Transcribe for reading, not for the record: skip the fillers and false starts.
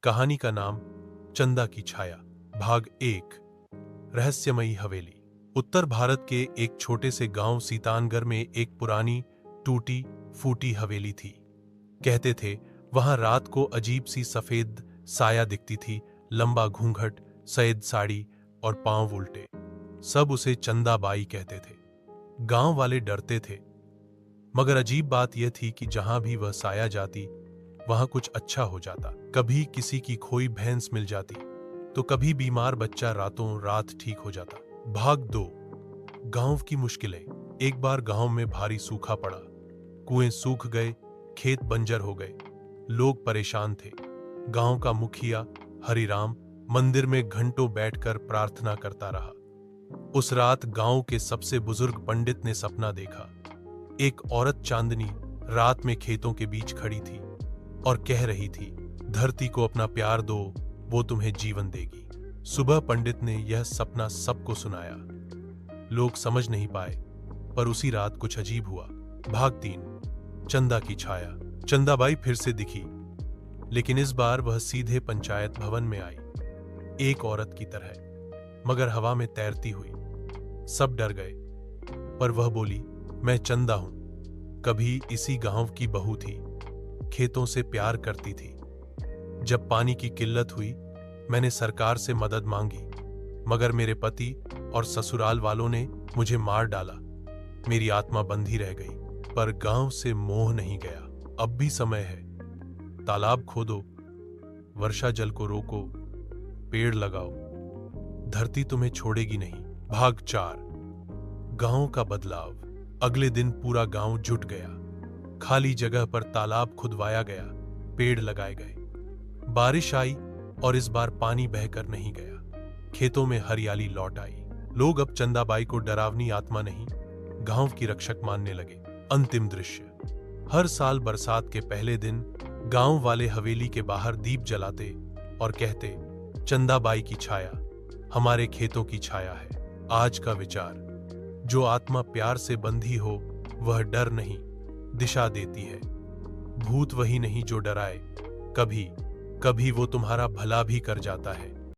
कहानी का नाम चंदा की छाया, भाग 1। रहस्यमयी हवेली। उत्तर भारत के एक छोटे से गांव सीतानगढ़ में एक पुरानी टूटी फूटी हवेली थी। कहते थे वहां रात को अजीब सी सफेद साया दिखती थी, लंबा घूंघट, सफेद साड़ी और पांव उल्टे। सब उसे चंदा बाई कहते थे। गांव वाले डरते थे, मगर अजीब बात यह थी कि जहां भी वह साया जाती वहां कुछ अच्छा हो जाता। कभी किसी की खोई भैंस मिल जाती, तो कभी बीमार बच्चा रातों रात ठीक हो जाता। भाग 2। गांव की मुश्किलें। एक बार गांव में भारी सूखा पड़ा, कुएं सूख गए, खेत बंजर हो गए, लोग परेशान थे। गांव का मुखिया हरिराम मंदिर में घंटों बैठकर प्रार्थना करता रहा। उस रात गांव के सबसे बुजुर्ग पंडित ने सपना देखा। एक औरत चांदनी रात में खेतों के बीच खड़ी थी और कह रही थी, धरती को अपना प्यार दो, वो तुम्हें जीवन देगी। सुबह पंडित ने यह सपना सबको सुनाया। लोग समझ नहीं पाए, पर उसी रात कुछ अजीब हुआ। भाग 3। चंदा की छाया। चंदाबाई फिर से दिखी, लेकिन इस बार वह सीधे पंचायत भवन में आई, एक औरत की तरह, मगर हवा में तैरती हुई। सब डर गए, पर वह बोली, मैं चंदा हूं, कभी इसी गांव की बहू थी, खेतों से प्यार करती थी। जब पानी की किल्लत हुई, मैंने सरकार से मदद मांगी, मगर मेरे पति और ससुराल वालों ने मुझे मार डाला। मेरी आत्मा बंधी रह गई, पर गांव से मोह नहीं गया। अब भी समय है, तालाब खोदो, वर्षा जल को रोको, पेड़ लगाओ, धरती तुम्हें छोड़ेगी नहीं। भाग 4। गांव का बदलाव। अगले दिन पूरा गांव जुट गया। खाली जगह पर तालाब खुदवाया गया, पेड़ लगाए गए। बारिश आई और इस बार पानी बहकर नहीं गया। खेतों में हरियाली लौट आई। लोग अब चंदाबाई को डरावनी आत्मा नहीं, गांव की रक्षक मानने लगे। अंतिम दृश्य। हर साल बरसात के पहले दिन गांव वाले हवेली के बाहर दीप जलाते और कहते, चंदाबाई की छाया हमारे खेतों की छाया है। आज का विचार, जो आत्मा प्यार से बंधी हो वह डर नहीं, दिशा देती है। भूत वही नहीं जो डराए, कभी कभी वो तुम्हारा भला भी कर जाता है।